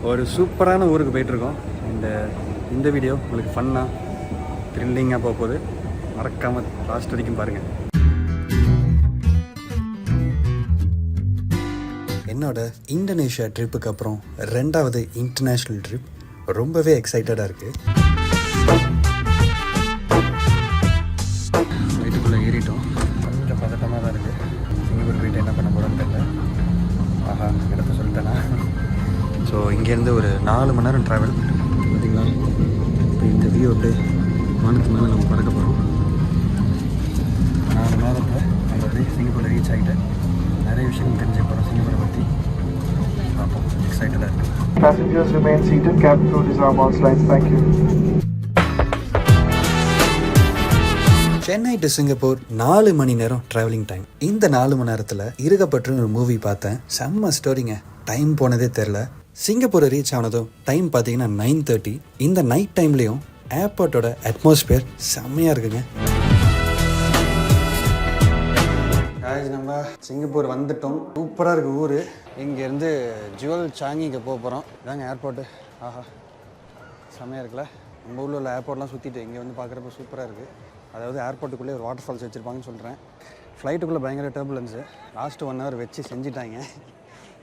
ஒரு சூப்பரான ஊருக்கு போயிட்டுருக்கோம். இந்த வீடியோ உங்களுக்கு ஃபன்னாக த்ரில்லிங்காக போக போகுது. மறக்காமல் லாஸ்ட் வரைக்கும் பாருங்கள். என்னோட இந்தோனேஷியா ட்ரிப்புக்கு அப்புறம் 2வது இன்டர்நேஷ்னல் ட்ரிப். ரொம்பவே எக்ஸைட்டடாக இருக்குது. ஃப்ளைட்டுக்குள்ளே ஏறிட்டோம். கொஞ்சம் பதட்டமாக தான் இருக்குது. சிங்கப்பூர் போயிட்டு என்ன பண்ண போகிறோன்னு தெரியல. ஆஹா, இடத்த சொல்லிட்டேன்னா. ஸோ இங்கேருந்து ஒரு 4 மணி நேரம் ட்ராவல். பார்த்திங்களா, இப்போ இந்த வியூ அப்படியே வானத்து மேலே நம்ம பறக்க போகிறோம். 4 நேரத்தில் நம்ம அப்படியே சிங்கப்பூர் ரீச் ஆகிட்டு நிறைய விஷயம் தெரிஞ்சுக்க போகிறோம். சிங்கப்பூரை பற்றி பார்ப்போம். எக்ஸைட்டடாக இருக்குது. Passengers remain seated. Cabin crew disarm all slides. Thank you. Chennai to Singapore 4 மணி நேரம் ட்ராவலிங் டைம். இந்த 4 மணி நேரத்தில் இருக்கப்பட்டு ஒரு மூவி பார்த்தேன். செம்ம ஸ்டோரிங்க. டைம் போனதே தெரில. சிங்கப்பூரை ரீச் ஆனதும் டைம் பார்த்தீங்கன்னா 9:30. இந்த நைட் டைம்லேயும் ஏர்போர்ட்டோட அட்மாஸ்பியர் செம்மையாக இருக்குங்க. நம்ம சிங்கப்பூர் வந்துட்டோம். சூப்பராக இருக்குது ஊர். இங்கேருந்து ஜுவல் சாங்கிக்கு போக போகிறோம். இதாங்க ஏர்போர்ட்டு. ஆஹா, செம்மையாக இருக்குல்ல. நம்ம ஊரில் உள்ள ஏர்போர்ட்லாம் சுற்றிட்டு இங்கே வந்து பார்க்குறப்ப சூப்பராக இருக்குது. அதாவது ஏர்போர்ட்டுக்குள்ளே ஒரு வாட்டர் ஃபால்ஸ் வச்சுருப்பாங்கன்னு சொல்கிறேன். ஃப்ளைட்டுக்குள்ளே பயங்கர டர்புலன்ஸு. லாஸ்ட்டு 1 hour வச்சு செஞ்சுட்டாங்க.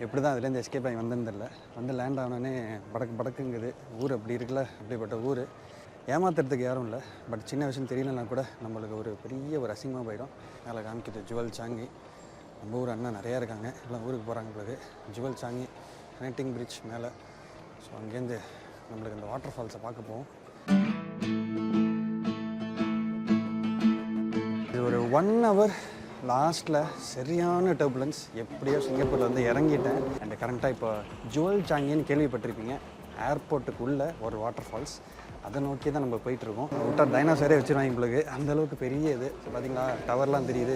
எப்படி தான் அதுலேருந்து எஸ்கேப் ஆகி வந்திருந்தில்ல. வந்து லேண்ட் ஆனோடனே படக்குங்குது. ஊர் அப்படி இருக்குல்ல, அப்படிப்பட்ட ஊர். ஏமாத்துறதுக்கு யாரும் இல்லை. பட் சின்ன விஷயம் தெரியலன்னா கூட நம்மளுக்கு ஒரு பெரிய ஒரு அசிங்கமாக போயிடும். மேலே காமிக்குது ஜுவல் சாங்கி. நம்ம ஊர் அண்ணா நிறையா இருக்காங்க. எல்லாம் ஊருக்கு போகிறாங்க. பிறகு ஜுவல் சாங்கி கனெக்டிங் பிரிட்ஜ் மேலே. ஸோ அங்கேருந்து நம்மளுக்கு இந்த வாட்டர் ஃபால்ஸை பார்க்க போவோம். இது ஒரு 1 hour லாஸ்ட்டில் சரியான டர்புலன்ஸ். எப்படியோ சிங்கப்பூரில் வந்து இறங்கிட்டேன். அண்ட் கரண்ட்டாக இப்போ ஜுவல் சாங்கின்னு கேள்விப்பட்டிருப்பீங்க. ஏர்போர்ட்டுக்குள்ளே ஒரு வாட்டர் ஃபால்ஸ். அதை நோக்கி தான் நம்ம போயிட்டுருக்கோம். விட்டால் டைனாசரே வச்சுருவாங்க உங்களுக்கு. அந்தளவுக்கு பெரிய இது. ஸோ பார்த்திங்களா, டவர்லாம் தெரியுது.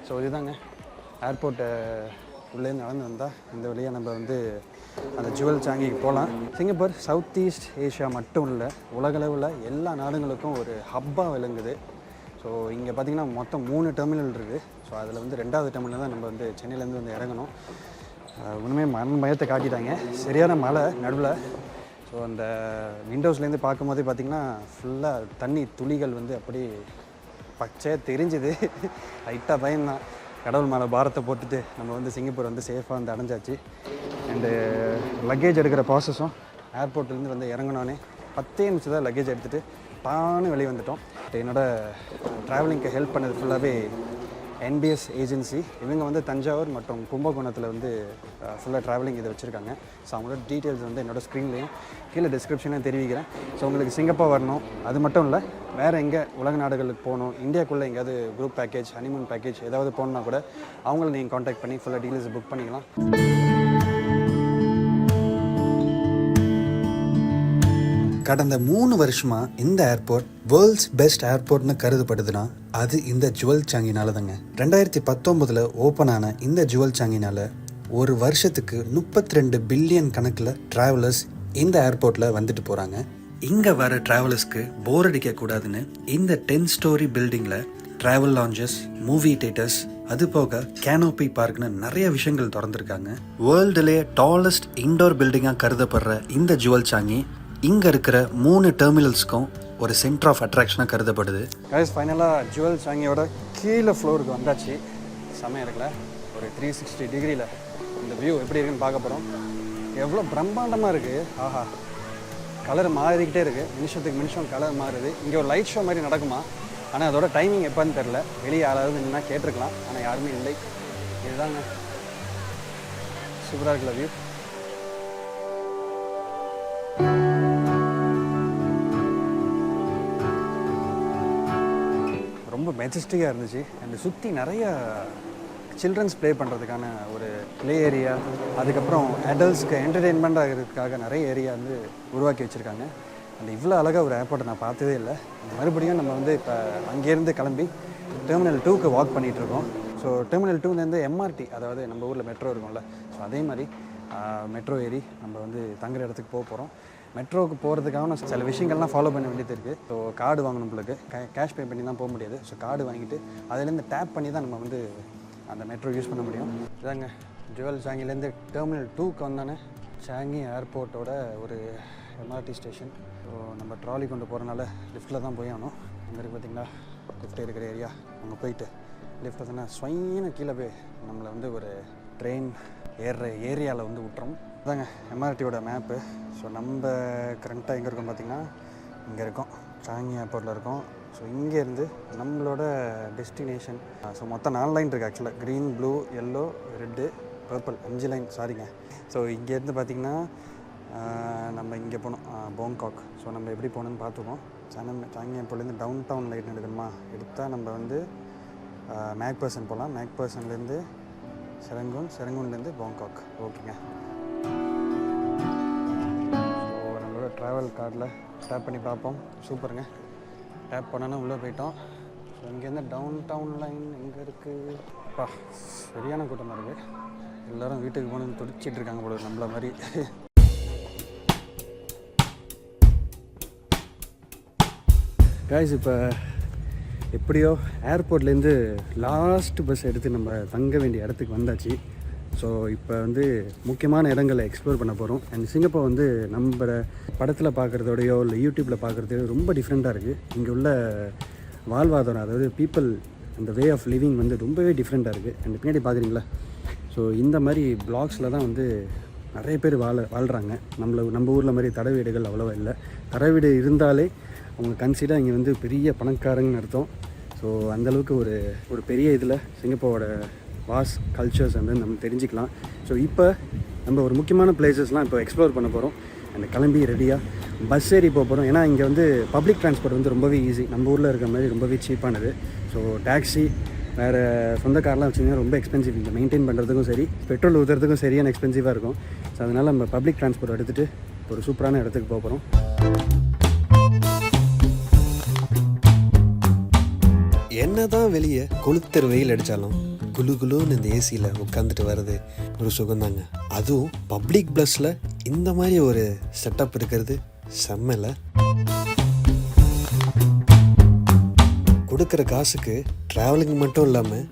ஸோ இதுதாங்க ஏர்போர்ட்டு உள்ளேருந்து நடந்து வந்தால் இந்த வழியாக நம்ம வந்து அந்த ஜுவல் சாங்கிக்கு போகலாம். சிங்கப்பூர் சவுத் ஈஸ்ட் ஏஷியா மட்டும் இல்லை, உலகளவில் எல்லா நாடுகளுக்கும் ஒரு ஹப்பாக விளங்குது. ஸோ இங்கே பார்த்திங்கன்னா மொத்தம் 3 டெர்மினல் இருக்குது. ஸோ அதில் வந்து 2வது டெர்மினல் தான் நம்ம வந்து சென்னையிலேருந்து வந்து இறங்கணும். ஒன்றுமே பயத்தை காட்டிட்டாங்க. சரியான மழை நடுவில். ஸோ அந்த விண்டோஸ்லேருந்து பார்க்கும்போதே பார்த்திங்கன்னா ஃபுல்லாக தண்ணி துளிகள் வந்து அப்படி பச்சையாக தெரிஞ்சுது. லைட்டாக பயம்தான். கடவுள் மேலே பாரத்தை போட்டுட்டு நம்ம வந்து சிங்கப்பூர் வந்து சேஃபாக வந்து அடைஞ்சாச்சு. அண்டு லக்கேஜ் எடுக்கிற ப்ராசஸும் ஏர்போர்ட்லேருந்து வந்து இறங்கினோன்னே 10 நிமிஷம் தான் லக்கேஜ் எடுத்துகிட்டு தானே வெளியே வந்துட்டோம். என்னோடய ட்ராவலிங்க்கு ஹெல்ப் பண்ணது ஃபுல்லாகவே NBS ஏஜென்சி. இவங்க வந்து தஞ்சாவூர் மற்றும் கும்பகோணத்தில் வந்து ஃபுல்லாக ட்ராவலிங் இதை வச்சுருக்காங்க. ஸோ அவங்களோட டீட்டெயில்ஸ் வந்து என்னோடய ஸ்க்ரீன்லேயும் கீழே டிஸ்கிரிப்ஷனையும் தெரிவிக்கிறேன். ஸோ உங்களுக்கு சிங்கப்பூர் வரணும், அது மட்டும் இல்லை வேறு எங்கே உலக நாடுகளுக்கு போகணும், இந்தியாவுக்குள்ளே எங்கேயாவது குரூப் பேக்கேஜ், ஹனிமூன் பேக்கேஜ் ஏதாவது போகணுன்னா கூட அவங்கள நீங்கள் காண்டாக்ட் பண்ணி ஃபுல்லாக டீட்டெயில்ஸ் புக் பண்ணிக்கலாம். கடந்த 3 வருஷமாக இந்த ஏர்போர்ட் வேர்ல்ட்ஸ் பெஸ்ட் ஏர்போர்ட்னு கருதப்படுதுன்னா அது இந்த ஜுவல் சாங்கினால தாங்க. 2019 ஓப்பன் ஆன இந்த ஜுவல் சாங்கினால ஒரு வருஷத்துக்கு 32 பில்லியன் கணக்கில் ட்ராவலர்ஸ் இந்த ஏர்போர்ட்டில் வந்துட்டு போகிறாங்க. இங்கே வர ட்ராவலர்ஸ்க்கு போர் அடிக்கக்கூடாதுன்னு இந்த 10 ஸ்டோரி பில்டிங்கில் ட்ராவல் லான்ஜஸ், மூவி தியேட்டர்ஸ், அது போக கேனோபி பார்க்னு நிறைய விஷயங்கள் திறந்துருக்காங்க. வேர்ல்டுலேயே டாலஸ்ட் இன்டோர் பில்டிங்காக கருதப்படுற இந்த ஜுவல் சாங்கி இங்கே இருக்கிற 3 டெர்மினல்ஸ்க்கும் ஒரு சென்டர் ஆஃப் அட்ராக்ஷனாக கருதப்படுது. கைஸ், ஃபைனலாக ஜுவல் சாங்கியோட கீழே ஃப்ளோருக்கு வந்தாச்சு. செமையாக இருக்குல்ல, ஒரு 360 டிகிரியில் இந்த வியூ எப்படி இருக்குன்னு பார்க்க போகிறோம். எவ்வளோ பிரம்மாண்டமாக இருக்குது. ஆஹா, கலர் மாறிக்கிட்டே இருக்குது. நிமிஷத்துக்கு நிமிஷம் கலர் மாறுது. இங்கே ஒரு லைட் ஷோ மாதிரி நடக்குமா, ஆனால் அதோட டைமிங் எப்போன்னு தெரில. வெளியே யாராவது நின்னா கேட்டிருக்கலாம், ஆனால் யாருமே இல்லை. இதுதாங்க சூப்பராக இருக்குல்ல வியூ. ரொம்ப மெஜஸ்டிக்காக இருந்துச்சு. அண்ட் சுற்றி நிறைய சில்ட்ரன்ஸ் ப்ளே பண்ணுறதுக்கான ஒரு ப்ளே ஏரியா, அதுக்கப்புறம் அடல்ட்ஸ்க்கு என்டர்டெயின்மெண்ட் ஆகிறதுக்காக நிறைய ஏரியா வந்து உருவாக்கி வச்சுருக்காங்க. அண்ட் இவ்வளோ அழகாக ஒரு ஏர்போர்ட்டை நான் பார்த்ததே இல்லை. மறுபடியும் நம்ம வந்து இப்போ அங்கேருந்து கிளம்பி டெர்மினல் 2க்கு வாக் பண்ணிகிட்ருக்கோம். ஸோ டெர்மினல் 2லேருந்து MRT, அதாவது நம்ம ஊரில் மெட்ரோ இருக்கும்ல, ஸோ அதே மாதிரி மெட்ரோ ஏறி நம்ம வந்து தங்குற இடத்துக்கு போக போகிறோம். மெட்ரோவுக்கு போகிறதுக்காக சில விஷயங்கள்லாம் ஃபாலோ பண்ண வேண்டியது இருக்குது. ஸோ கார்டு வாங்கணும். உங்களுக்கு கேஷ் பே பண்ணி தான் போக முடியாது. ஸோ கார்டு வாங்கிட்டு அதுலேருந்து டேப் பண்ணி தான் நம்ம வந்து அந்த மெட்ரோ யூஸ் பண்ண முடியும். இதாங்க ஜுவல் சாங்கிலேருந்து டெர்மினல் 2க்கு வந்தோன்னே சாங்கி ஏர்போர்ட்டோட ஒரு எம்ஆர்டி ஸ்டேஷன். ஸோ நம்ம ட்ராலி கொண்டு போகிறனால லிஃப்ட்டில் தான் போய் ஆகணும். இங்கே இருக்குது பார்த்தீங்களா லிஃப்ட் இருக்கிற ஏரியா. அங்கே போயிட்டு லிஃப்ட் பார்த்தீங்கன்னா ஸ்வைன்னு கீழே போய் நம்மளை வந்து ஒரு ட்ரெயின் ஏறுற ஏரியாவில் வந்து விட்டுரும். அதாங்க எம்ஆர்டியோட மேப்பு. ஸோ நம்ம கரண்ட்டாக எங்கே இருக்கோம் பார்த்திங்கன்னா இங்கே இருக்கோம், சாங்கி ஏர்போர்ட்டில் இருக்கோம். ஸோ இங்கேருந்து நம்மளோட டெஸ்டினேஷன். ஸோ மொத்தம் 4 லைன் இருக்குது ஆக்சுவலாக. Green, blue, yellow, red, purple, 5 line. சாரிங்க. ஸோ இங்கேருந்து பார்த்திங்கன்னா நம்ம இங்கே போனோம் பாங்காக். ஸோ நம்ம எப்படி போகணுன்னு பார்த்துப்போம். சாங்கி ஏர்போர்ட்லேருந்து டவுன் டவுன் லைன் எடுக்கணுமா, எடுத்தால் நம்ம வந்து மேக்பர்சன் போகலாம். மேக்பர்சன்லேருந்து செரங்கூன்லேருந்து பாங்காக். ஓகேங்க. ஸோ நம்மளோட ட்ராவல் கார்டில் டேப் பண்ணி பார்ப்போம். சூப்பருங்க. டேப் பண்ணோன்னா உள்ளே போயிட்டோம். ஸோ இங்கேருந்து டவுன் டவுன் லைன் எங்கே இருக்குது? சரியான கூட்டமாக இருக்குது. எல்லோரும் வீட்டுக்கு போகணுன்னு துடிச்சிட்டு இருக்காங்க போல நம்மள மாதிரி. காய்ஸ் இப்போ எப்படியோ ஏர்போர்ட்லேருந்து லாஸ்ட் பஸ் எடுத்து நம்ம தங்க வேண்டிய இடத்துக்கு வந்தாச்சு. ஸோ இப்போ வந்து முக்கியமான இடங்களை எக்ஸ்ப்ளோர் பண்ண போகிறோம். அண்ட் சிங்கப்பூர் வந்து நம்ம படத்தில் பார்க்குறதோடையோ இல்லை யூடியூப்பில் பார்க்குறதையோ ரொம்ப டிஃப்ரெண்ட்டாக இருக்குது. இங்கே உள்ள வாழ்வாதாரம், அதாவது பீப்புள், அந்த வே ஆஃப் லிவிங் வந்து ரொம்பவே டிஃப்ரெண்ட்டாக இருக்குது. அண்ட் பின்னாடி பார்க்குறீங்களா? ஸோ இந்த மாதிரி பிளாக்ஸில் தான் வந்து நிறைய பேர் வாழ்கிறாங்க. நம்ம ஊரில் மாதிரி தடை வீடுகள் அவ்வளோவா இல்லை. தடை வீடு இருந்தாலே அவங்க கன்சிடர் இங்கே வந்து பெரிய பணக்காரங்கன்னு அர்த்தம். ஸோ அந்தளவுக்கு ஒரு பெரிய இதில் சிங்கப்பூரோட வாஸ் கல்ச்சர்ஸ் வந்து நம்ம தெரிஞ்சுக்கலாம். ஸோ இப்போ நம்ம ஒரு முக்கியமான பிளேசஸ்லாம் இப்போ எக்ஸ்ப்ளோர் பண்ண போகிறோம். அந்த கிளம்பி ரெடியாக பஸ் ஏறி போக போகிறோம். ஏன்னா இங்கே வந்து பப்ளிக் ட்ரான்ஸ்போர்ட் வந்து ரொம்பவே ஈஸி. நம்ம ஊரில் இருக்கிற மாதிரி ரொம்பவே சீப்பானது. ஸோ டாக்ஸி, வேறு சொந்த கார்லாம் வச்சிங்கன்னா ரொம்ப எக்ஸ்பென்சிவ். இங்கே மெயின்டைன் பண்ணுறதுக்கும் சரி, பெட்ரோல் ஊற்றுறதுக்கும் சரியான எக்ஸ்பென்சிவாக இருக்கும். ஸோ அதனால் நம்ம பப்ளிக் ட்ரான்ஸ்போர்ட் எடுத்துகிட்டு ஒரு சூப்பரான இடத்துக்கு போக போகிறோம். என்ன தான் வெளியே கொளுத்தர் வெயில் அடித்தாலும் குளு குளுன்னு இந்த ஏசியில் உட்காந்துட்டு வர்றது ஒரு சுகந்தாங்க. அதுவும் பப்ளிக் பஸ்ஸில் இந்த மாதிரி ஒரு செட்டப் இருக்கிறது செம்மல. கொடுக்குற காசுக்கு ட்ராவலிங் மட்டும் இல்லாமல்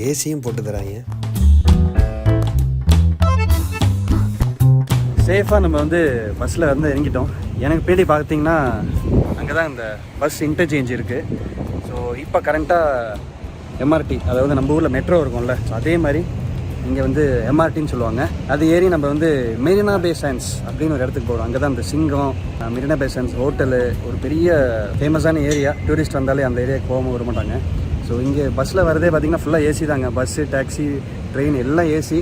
ஏசியும் போட்டு தராங்க. சேஃபாக நம்ம வந்து பஸ்ஸில் வந்து இறங்கிட்டோம். எனக்கு பின்னாடி பார்த்தீங்கன்னா அங்கே தான் இந்த பஸ் இன்டர்சேஞ்ச் இருக்குது. ஸோ இப்போ கரண்ட்டாக எம்ஆர்டி, அதாவது நம்ம ஊரில் மெட்ரோ இருக்கும்ல, ஸோ அதே மாதிரி இங்கே வந்து எம்ஆர்டின்னு சொல்லுவாங்க. அது ஏறி நம்ம வந்து மெரினா பே சான்ஸ் அப்படின்னு ஒரு இடத்துக்கு போகிறோம். அங்கே தான் இந்த சிங்கம், மெரினா பே சான்ஸ் ஹோட்டலு, ஒரு பெரிய ஃபேமஸான ஏரியா. டூரிஸ்ட் வந்தாலே அந்த ஏரியாவுக்கு போகாமல் வர மாட்டாங்க. ஸோ இங்கே பஸ்ஸில் வரதே பார்த்திங்கன்னா ஃபுல்லாக ஏசி தாங்க. பஸ்ஸு, டாக்ஸி, ட்ரெயின் எல்லாம் ஏசி.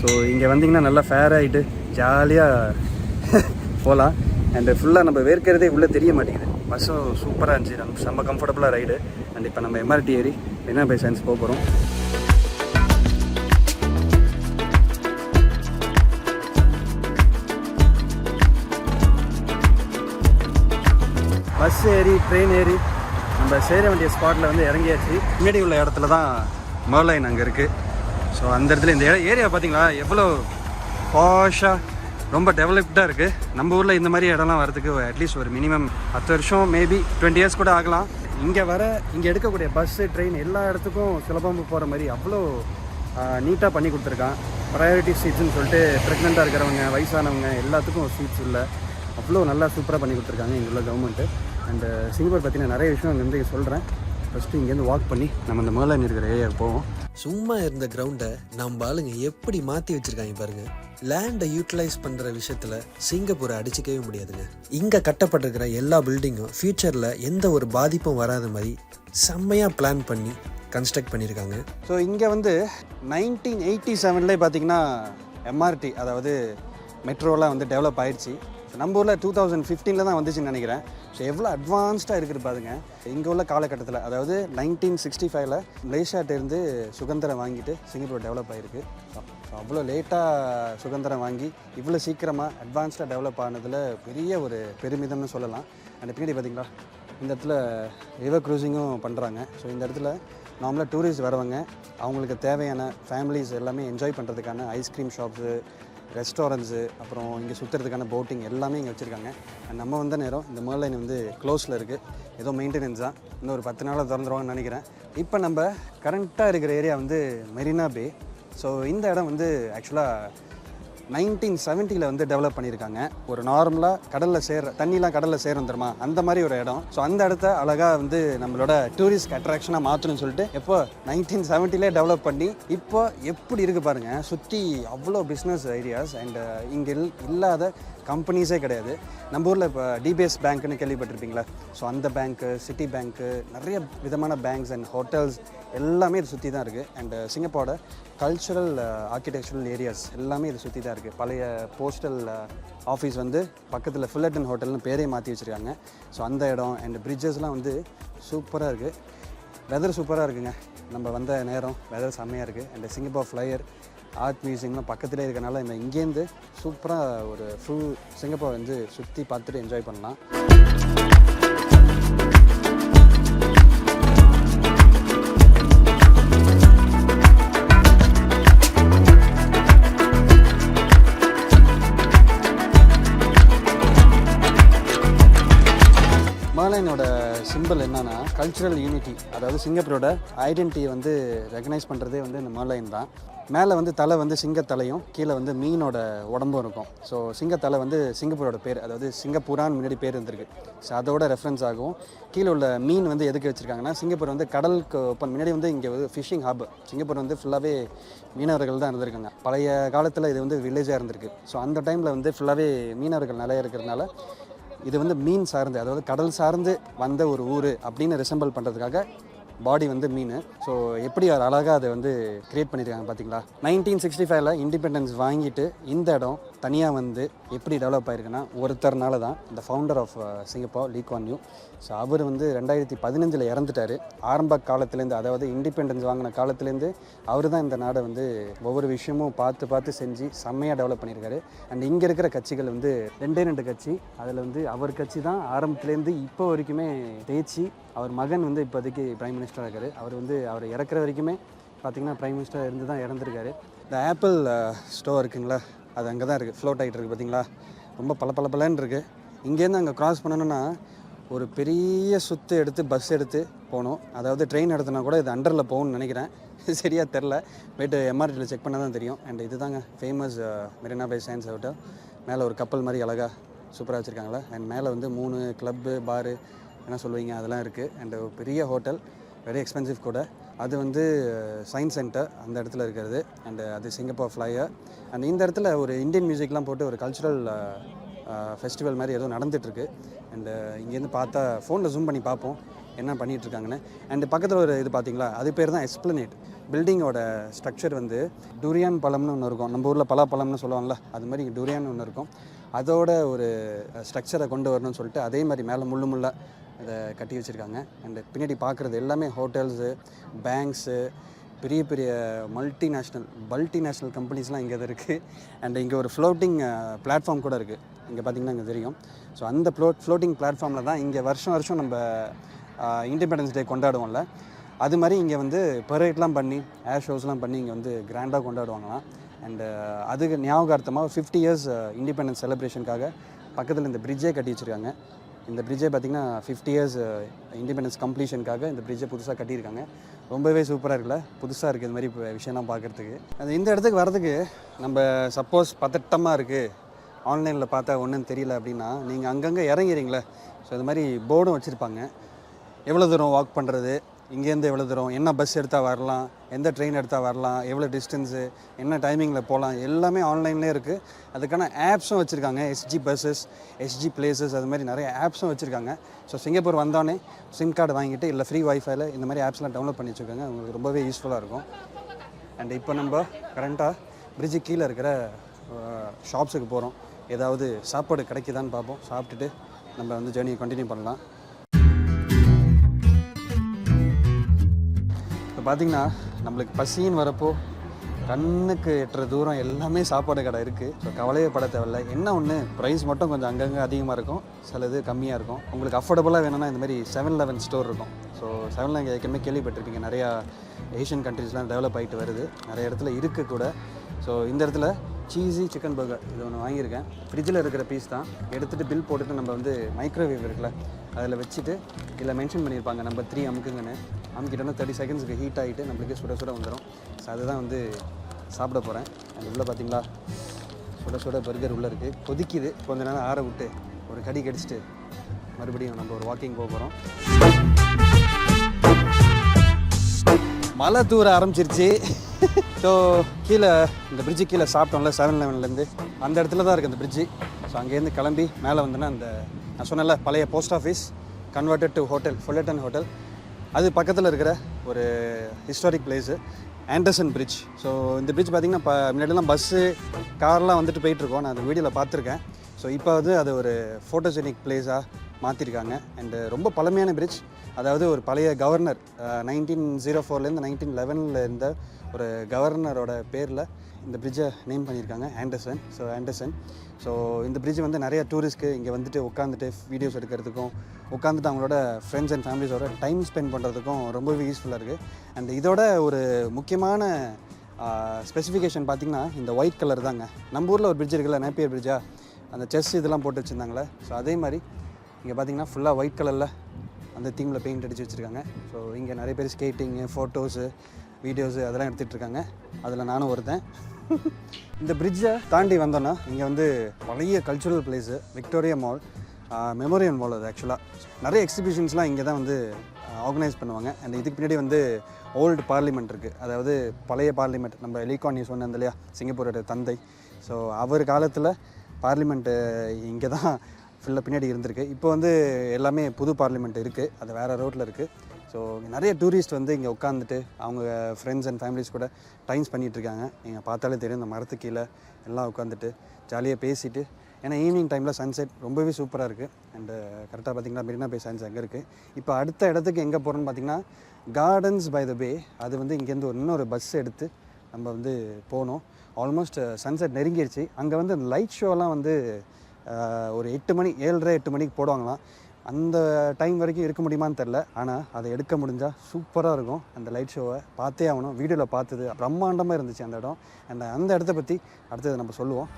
ஸோ இங்கே வந்திங்கன்னா நல்லா ஃபேர் ஆகிட்டு ஜாலியாக போகலாம். அண்டு ஃபுல்லாக நம்ம வேர்க்கிறதே உள்ளே தெரிய மாட்டேங்குது. பஸ்ஸும் சூப்பராக இருந்துச்சு, நம்ம செம்ம கம்ஃபர்டபுளாக ரைடு. அண்ட் இப்போ நம்ம எம்ஆர்டி ஏறி மெரினா பே சான்ஸ் போக போகிறோம். பஸ் ஏறி ட்ரெயின் ஏறி நம்ம சேர வேண்டிய ஸ்பாட்டில் வந்து இறங்கியாச்சு. முன்னாடி உள்ள இடத்துல தான் மர்லைன் அங்கே இருக்குது. ஸோ அந்த இடத்துல இந்த ஏரியா பார்த்தீங்களா எவ்வளோ பாஷாக ரொம்ப டெவலப்டாக இருக்குது. நம்ம ஊரில் இந்த மாதிரி இடம்லாம் வரதுக்கு அட்லீஸ்ட் ஒரு மினிமம் 10 வருஷம், மேபி 20 இயர்ஸ் கூட ஆகலாம். இங்கே எடுக்கக்கூடிய பஸ்ஸு, ட்ரெயின் எல்லா இடத்துக்கும் சுலபமாக போகிற மாதிரி அவ்வளோ நீட்டாக பண்ணி கொடுத்துருக்கான். ப்ரையாரிட்டி சீட்ஸ்ன்னு சொல்லிட்டு ப்ரெக்னெண்ட்டாக இருக்கிறவங்க, வயசானவங்க எல்லாத்துக்கும் சீட்ஸ் இல்லை. அவ்வளோ நல்லா சூப்பராக பண்ணி கொடுத்துருக்காங்க இங்கே உள்ள கவர்மெண்ட்டு. அண்டு சிங்கப்பூர் பற்றின நிறைய விஷயம் அங்கே வந்து சொல்கிறேன். ஃபஸ்ட்டு இங்கேருந்து வாக் பண்ணி நம்ம இந்த மர்லைன் இருக்கிற ஏரியாவுக்கு போவோம். சும்மா இருந்த கிரவுண்டை நம்ம ஆளுங்க எப்படி மாற்றி வச்சுருக்காங்க பாருங்கள். லேண்டை யூட்டிலைஸ் பண்ணுற விஷயத்தில் சிங்கப்பூரை அடிச்சிக்கவே முடியாதுங்க. இங்கே கட்டப்பட்டிருக்கிற எல்லா பில்டிங்கும் ஃப்யூச்சரில் எந்த ஒரு பாதிப்பும் வராத மாதிரி செம்மையாக பிளான் பண்ணி கன்ஸ்ட்ரக்ட் பண்ணியிருக்காங்க. ஸோ இங்கே வந்து 1987 பார்த்தீங்கன்னா எம்ஆர்டி, அதாவது மெட்ரோலாம் வந்து டெவலப் ஆயிடுச்சு. நம்ம ஊரில் 2015 தான் வந்துச்சுன்னு நினைக்கிறேன். ஸோ எவ்வளோ அட்வான்ஸ்டாக இருக்குது பாருங்க. இங்கே உள்ள காலகட்டத்தில், அதாவது 1965 மலேசியாட்டிருந்து சுதந்திரம் வாங்கிட்டு சிங்கப்பூர் டெவலப் ஆகிருக்கு. ஸோ அவ்வளோ லேட்டாக சுதந்திரம் வாங்கி இவ்வளோ சீக்கிரமாக அட்வான்ஸ்டாக டெவலப் ஆனதில் பெரிய ஒரு பெருமிதம்னு சொல்லலாம். அண்ட் பின்னாடி பார்த்திங்களா இந்த இடத்துல ரிவர் க்ரூசிங்கும் பண்ணுறாங்க. ஸோ இந்த இடத்துல நார்மலாக டூரிஸ்ட் வரவங்க அவங்களுக்கு தேவையான ஃபேமிலிஸ் எல்லாமே என்ஜாய் பண்ணுறதுக்கான ஐஸ்கிரீம் ஷாப்ஸு, ரெஸ்டாரண்ட்ஸு, அப்புறம் இங்கே சுற்றுறதுக்கான போட்டிங் எல்லாமே இங்கே வச்சுருக்காங்க. நம்ம வந்த நேரம் இந்த மர்லைன் வந்து க்ளோஸில் இருக்குது. ஏதோ மெயின்டெனன்ஸ் தான், இன்னும் ஒரு 10 நாளில் திறந்துருவாங்கன்னு நினைக்கிறேன். இப்போ நம்ம கரண்ட்டாக இருக்கிற ஏரியா வந்து மெரினா பே. ஸோ இந்த இடம் வந்து ஆக்சுவலாக 1970 வந்து டெவலப் பண்ணியிருக்காங்க. ஒரு நார்மலாக தண்ணிலாம் கடலில் சேரும் தெரியுமா, அந்த மாதிரி ஒரு இடம். ஸோ அந்த இடத்த அழகாக வந்து நம்மளோட டூரிஸ்ட் அட்ராக்ஷனாக மாற்றணும்னு சொல்லிட்டு எப்போ 1970 டெவலப் பண்ணி இப்போ எப்படி இருக்குது பாருங்கள். சுற்றி அவ்வளோ பிஸ்னஸ் ஐடியாஸ் அண்ட் இங்கே இல்லாத கம்பெனிஸே கிடையாது. நம்ம ஊரில் இப்போ டிபிஎஸ் பேங்க்னு கேள்விப்பட்டிருப்பீங்களா? ஸோ அந்த பேங்க்கு, சிட்டி பேங்க்கு, நிறைய விதமான பேங்க்ஸ் அண்ட் ஹோட்டல்ஸ் எல்லாமே இது சுற்றி தான் இருக்குது. அண்ட் சிங்கப்பூரோட கல்ச்சுரல் ஆர்கிடெக்சரல் ஏரியாஸ் எல்லாமே இது சுற்றி தான் இருக்குது. பழைய போஸ்டல் ஆஃபீஸ் வந்து பக்கத்தில் ஃபுல்லட்டன் ஹோட்டல்னு பேரே மாற்றி வச்சுருக்காங்க. ஸோ அந்த இடம் அண்ட் பிரிட்ஜஸ்லாம் வந்து சூப்பராக இருக்குது. வெதர் சூப்பராக இருக்குங்க. நம்ம வந்த நேரம் வெதர் செம்மையாக இருக்குது. அண்ட் சிங்கப்பூர் ஃப்ளையர் ஆர்ட் மியூசியம்லாம் பக்கத்துலேயே இருக்கனால இந்த இங்கேருந்து சூப்பராக ஒரு ஃபுல் சிங்கப்பூர் வந்து சுற்றி பார்த்துட்டு என்ஜாய் பண்ணலாம். மர்லைனோட சிம்பிள் என்னன்னா கல்ச்சுரல் யூனிட்டி, அதாவது சிங்கப்பூரோட ஐடென்டிட்டியை வந்து ரெகனைஸ் பண்ணுறதே வந்து இந்த மர்லைன் தான். மேலே வந்து தலை வந்து சிங்கத்தலையும் கீழே வந்து மீனோட உடம்பும் இருக்கும். ஸோ சிங்கத்தலை வந்து சிங்கப்பூரோட பேர், அதாவது சிங்கப்பூரான்னு முன்னாடி பேர் இருந்திருக்கு. ஸோ அதோட ரெஃபரன்ஸ் ஆகும். கீழே உள்ள மீன் வந்து எதுக்கு வச்சுருக்காங்கன்னா, சிங்கப்பூர் வந்து கடலுக்கு முன்னாடி வந்து இங்கே வந்து ஃபிஷிங் ஹப். சிங்கப்பூர் வந்து ஃபுல்லாகவே மீனவர்கள் தான் இருந்திருக்காங்க. பழைய காலத்தில் இது வந்து வில்லேஜாக இருந்திருக்கு. ஸோ அந்த டைமில் வந்து ஃபுல்லாகவே மீனவர்கள் நிறைய இருக்கிறதுனால இது வந்து மீன் சார்ந்து, அதாவது கடல் சார்ந்து வந்த ஒரு ஊர் அப்படின்னு ரிசம்பிள் பண்ணுறதுக்காக பாடி வந்து மீன். ஸோ எப்படி அழகாக அதை வந்து க்ரியேட் பண்ணியிருக்காங்க பார்த்தீங்களா. 1965 இண்டிபெண்டன்ஸ் வாங்கிட்டு இந்த இடம் தனியாக வந்து எப்படி டெவலப் ஆகிருக்குன்னா ஒருத்தர்னால தான், இந்த founder of Singapore Lee Kuan Yew. So அவர் வந்து 2015 இறந்துட்டார். ஆரம்ப காலத்துலேருந்து, அதாவது இண்டிபெண்டன்ஸ் வாங்கின காலத்துலேருந்து அவர் தான் இந்த நாடை வந்து ஒவ்வொரு விஷயமும் பார்த்து செஞ்சு செம்மையாக டெவலப் பண்ணியிருக்காரு. அண்ட் இங்கே இருக்கிற கட்சிகள் வந்து 2 கட்சி. அதில் வந்து அவர் கட்சி தான் ஆரம்பத்துலேருந்து இப்போ வரைக்குமே தேய்ச்சி. அவர் மகன் வந்து இப்போதைக்கு பிரைம் மினிஸ்டராக இருக்கார். அவர் இறக்குற வரைக்குமே பார்த்திங்கன்னா பிரைம் மினிஸ்டர் இருந்து தான் இறந்துருக்காரு. இந்த ஆப்பிள் ஸ்டோர் இருக்குங்களா, அது அங்கே தான் இருக்குது, ஃப்ளோட் ஆகிட்டு இருக்குது பார்த்தீங்களா. ரொம்ப பலன்னு இருக்குது. இங்கேருந்து அங்கே க்ராஸ் பண்ணணுன்னா ஒரு பெரிய சுற்று எடுத்து பஸ் எடுத்து போகணும். அதாவது ட்ரெயின் எடுத்தனா கூட இது அண்டரில் போகணும்னு நினைக்கிறேன், சரியாக தெரில. போய்ட்டு எம்ஆர்டியில் செக் பண்ணால் தான் தெரியும். அண்ட் இது தாங்க famous Marina Bay Sands hotel. மேலே ஒரு கப்பல் மாதிரி அழகாக சூப்பராக வச்சுருக்காங்களே. அண்ட் மேலே வந்து 3 கிளப்பு பாரு என்ன சொல்லுவீங்க அதெல்லாம் இருக்குது. அண்ட் பெரிய ஹோட்டல், வெரி எக்ஸ்பென்சிவ் கூட. அது வந்து சயின்ஸ் சென்டர் அந்த இடத்துல இருக்கிறது. அண்டு அது சிங்கப்பூர் ஃப்ளையர். அண்ட் இந்த இடத்துல ஒரு இந்தியன் மியூசிக்லாம் போட்டு ஒரு கல்ச்சுரல் ஃபெஸ்டிவல் மாதிரி ஏதோ நடந்துகிட்ருக்கு. அண்டு இங்கேருந்து பார்த்தா ஃபோனில் ஜூம் பண்ணி பார்ப்போம் என்ன பண்ணிகிட்ருக்காங்கன்னு. அண்டு பக்கத்தில் ஒரு இது பார்த்தீங்களா, அது பேர் தான் எஸ்பிளனேட். பில்டிங்கோட ஸ்ட்ரக்சர் வந்து டூரியான் பழம்னு ஒன்று இருக்கும். நம்ம ஊரில் பலாப்பழம்னு சொல்லுவாங்கள்ல, அது மாதிரி இங்கே டூரியான் ஒன்று இருக்கும். அதோட ஒரு ஸ்ட்ரக்சரை கொண்டு வரணும்னு சொல்லிட்டு அதே மாதிரி மேலே முள்ளாக அதை கட்டி வச்சுருக்காங்க. அண்டு பின்னாடி பார்க்குறது எல்லாமே ஹோட்டல்ஸு, பேங்க்ஸு, பெரிய மல்டிநேஷ்னல் கம்பெனிஸ்லாம் இங்கே இருக்குது. அண்ட் இங்கே ஒரு ஃப்ளோட்டிங் பிளாட்ஃபார்ம் கூட இருக்குது. இங்கே பார்த்திங்கன்னா இங்கே தெரியும். ஸோ அந்த ஃப்ளோட்டிங் பிளாட்ஃபார்மில் தான் இங்கே வருஷம் நம்ம இண்டிபெண்டன்ஸ் டே கொண்டாடுவோம்ல, அது மாதிரி இங்கே வந்து பரேட்லாம் பண்ணி ஏர் ஷோஸ்லாம் பண்ணி இங்கே வந்து கிராண்டாக கொண்டாடுவாங்களாம். அண்டு அதுக்கு ஞாபகார்த்தமாக 50 இயர்ஸ் இண்டிபெண்டன்ஸ் செலிப்ரேஷனுக்காக பக்கத்தில் இந்த பிரிட்ஜே கட்டி வச்சுருக்காங்க. இந்த பிரிட்ஜே பார்த்திங்கன்னா 50 இயர்ஸ் இண்டிபெண்டன்ஸ் கம்ப்ளீஷனுக்காக இந்த பிரிட்ஜை புதுசாக கட்டியிருக்காங்க. ரொம்பவே சூப்பராக இருக்குல்ல, புதுசாக இருக்குது இது மாதிரி விஷயம்லாம் பார்க்குறதுக்கு. அது இந்த இடத்துக்கு வரதுக்கு நம்ம சப்போஸ் பதட்டமாக இருக்குது, ஆன்லைனில் பார்த்தா ஒன்றும் தெரியல அப்படின்னா நீங்கள் அங்கங்கே இறங்கிறீங்களே. ஸோ இது மாதிரி போர்டும் வச்சுருப்பாங்க, எவ்வளோ தூரம் வாக் பண்ணுறது, இங்கேருந்து எவ்வளோ தூரம், என்ன பஸ் எடுத்தால் வரலாம், எந்த ட்ரெயின் எடுத்தால் வரலாம், எவ்வளோ டிஸ்டன்ஸு, என்ன டைமிங்கில் போகலாம், எல்லாமே ஆன்லைன்லேயே இருக்குது. அதுக்கான ஆப்ஸும் வச்சுருக்காங்க, எஸ்ஜி பஸ்ஸஸ், எஸ்ஜி பிளேசஸ், அது மாதிரி நிறைய ஆப்ஸும் வச்சுருக்காங்க. ஸோ சிங்கப்பூர் வந்தோடனே சிம் கார்டு வாங்கிட்டு இல்லை ஃப்ரீ வைஃபைல இந்த மாதிரி ஆப்ஸ்லாம் டவுன்லோட் பண்ணி வச்சுருக்காங்க. உங்களுக்கு ரொம்பவே யூஸ்ஃபுல்லாக இருக்கும். அண்ட் இப்போ நம்ம கரண்ட்டாக பிரிட்ஜு கீழே இருக்கிற ஷாப்ஸுக்கு போகிறோம். ஏதாவது சாப்பாடு கிடைக்குதான்னு பார்ப்போம். சாப்பிட்டுட்டு நம்ம வந்து ஜேர்னியை கண்டினியூ பண்ணலாம். இப்போ பார்த்திங்கன்னா நம்மளுக்கு பசின்னு வரப்போ கண்ணுக்கு எட்டுற தூரம் எல்லாமே சாப்பாடு கடை இருக்குது. ஸோ கவலையே பட தேவையில்லை. என்ன ஒன்று ப்ரைஸ் மட்டும் கொஞ்சம் அங்கங்கே அதிகமாக இருக்கும், சிலது கம்மியாக இருக்கும். உங்களுக்கு அஃபோர்டபுளாக வேணும்னா இந்த மாதிரி 7-Eleven ஸ்டோர் இருக்கும். ஸோ 7-Eleven ஏற்கனவே கேள்விப்பட்டிருப்பீங்க, நிறையா ஏஷியன் கண்ட்ரீஸ்லாம் டெவலப் ஆகிட்டு வருது, நிறைய இடத்துல இருக்குது கூட. ஸோ இந்த இடத்துல சீஸி சிக்கன் பர்கர் இது ஒன்று வாங்கியிருக்கேன். ஃப்ரிட்ஜில் இருக்கிற பீஸ் தான். எடுத்துகிட்டு பில் போட்டுட்டு நம்ம வந்து மைக்ரோவேவ் இருக்குல்ல அதில் வச்சுட்டு இதில் மென்ஷன் பண்ணியிருப்பாங்க நம்பர் 3 அமுக்குங்கன்னு. அமுக்கிட்டோன்னா 30 செகண்ட்ஸுக்கு ஹீட் ஆகிட்டு நம்மளுக்கு சுட வந்துடும். ஸோ அதுதான் வந்து சாப்பிட போகிறேன். அண்ட் உள்ள பார்த்தீங்களா, ஸோ சுட சுட பர்கர் உள்ளே இருக்குது, கொதிக்குது. கொஞ்ச நேரம் ஆற விட்டு ஒரு கடி கடிச்சிட்டு மறுபடியும் நம்ம ஒரு வாக்கிங் போக போகிறோம். மழை தூர ஆரம்பிச்சிருச்சு. ஸோ கீழே இந்த பிரிட்ஜு கீழே சாப்பிட்டோம்ல 7-Elevenலேருந்து, அந்த இடத்துல தான் இருக்குது அந்த பிரிட்ஜு. ஸோ அங்கேருந்து கிளம்பி மேலே வந்தோன்னா அந்த நான் சொன்னல பழைய post office converted to hotel, Fullerton hotel, அது பக்கத்தில் இருக்கிற ஒரு historic place Anderson Bridge. So இந்த பிரிட்ஜ் பார்த்திங்கன்னா முன்னாடிலாம் பஸ்ஸு கார்லாம் வந்துட்டு போயிட்டுருக்கோம், நான் அந்த வீடியோவில் பார்த்துருக்கேன். ஸோ இப்போ வந்து அது ஒரு ஃபோட்டோஜெனிக் பிளேஸாக மாற்றிருக்காங்க. அண்டு ரொம்ப பழமையான பிரிட்ஜ். அதாவது ஒரு பழைய கவர்னர் 1904லேருந்து 1911 இருந்த ஒரு கவர்னரோட பேரில் இந்த பிரிட்ஜை நேம் பண்ணியிருக்காங்க ஆண்டர்சன். ஸோ இந்த பிரிட்ஜ் வந்து நிறைய டூரிஸ்ட்க்கு இங்கே வந்துட்டு உட்காந்துட்டு வீடியோஸ் எடுக்கிறதுக்கும், உட்காந்துட்டு அவங்களோட ஃப்ரெண்ட்ஸ் அண்ட் ஃபேமிலிஸோட டைம் ஸ்பெண்ட் பண்ணுறதுக்கும் ரொம்பவே யூஸ்ஃபுல்லாக இருக்குது. அண்ட் இதோட ஒரு முக்கியமான ஸ்பெசிஃபிகேஷன் பார்த்திங்கன்னா இந்த ஒயிட் கலர் தாங்க. நம்ம ஊரில் ஒரு பிரிட்ஜ் இருக்குல்ல, நேப்பியர் பிரிட்ஜா, அந்த செஸ் இதெல்லாம் போட்டு வச்சுருந்தாங்களே, ஸோ அதே மாதிரி இங்கே பார்த்திங்கன்னா ஃபுல்லாக ஒயிட் கலரில் அந்த தீமில் பெயிண்ட் அடித்து வச்சுருக்காங்க. ஸோ இங்கே நிறைய பேர் ஸ்கேட்டிங்கு, ஃபோட்டோஸு, வீடியோஸு அதெல்லாம் எடுத்துகிட்டு இருக்காங்க. அதில் நானும் ஒருத்தன். இந்த பிரிட்ஜை தாண்டி வந்தோன்னா இங்கே வந்து பழைய cultural place Victoria mall, memorial mall. அது ஆக்சுவலாக நிறைய எக்ஸிபிஷன்ஸ்லாம் இங்கே தான் வந்து ஆர்கனைஸ் பண்ணுவாங்க. அண்ட் இதுக்கு பின்னாடி வந்து ஓல்டு பார்லிமெண்ட் இருக்குது. அதாவது பழைய பார்லிமெண்ட், நம்ம லீகான் சொன்னது இல்லையா, சிங்கப்பூரோட தந்தை. ஸோ அவர் காலத்தில் பார்லிமெண்ட்டு இங்கே தான் ஃபுல்லாக பின்னாடி இருந்திருக்கு. இப்போ வந்து எல்லாமே புது பார்லிமெண்ட் இருக்குது, அது வேறு ரோட்டில் இருக்குது. ஸோ நிறைய டூரிஸ்ட் வந்து இங்கே உட்காந்துட்டு அவங்க ஃப்ரெண்ட்ஸ் அண்ட் ஃபேமிலிஸ் கூட டைம்ஸ் பண்ணிகிட்ருக்காங்க. நீங்கள் பார்த்தாலே தெரியும், இந்த மரத்து கீழே எல்லாம் உட்காந்துட்டு ஜாலியாக பேசிவிட்டு. ஏன்னா ஈவினிங் டைமில் சன்செட் ரொம்பவே சூப்பராக இருக்குது. அண்டு கரெக்டாக பார்த்திங்கன்னா மெரினா பே சான்ஸ் அங்கே இருக்குது. இப்போ அடுத்த இடத்துக்கு எங்கே போகிறோன்னு பார்த்திங்கன்னா கார்டன்ஸ் பை த பே. அது வந்து இங்கேருந்து இன்னொரு பஸ் எடுத்து நம்ம வந்து போகணும். ஆல்மோஸ்ட் சன்செட் நெருங்கிடுச்சு. அங்கே வந்து லைட் ஷோலாம் வந்து ஒரு 8 மணி 7:30-8 மணிக்கு போடுவாங்களாம். அந்த டைம் வரைக்கும் இருக்க முடியுமான்னு தெரில, ஆனால் அதை எடுக்க முடிஞ்சால் சூப்பராக இருக்கும். அந்த லைட் ஷோவை பார்த்தே ஆகணும். வீடியோவில் பார்த்தது பிரம்மாண்டமாக இருந்துச்சு அந்த இடம். அந்த இடத்த பற்றி அடுத்தது நம்ம சொல்லுவோம்.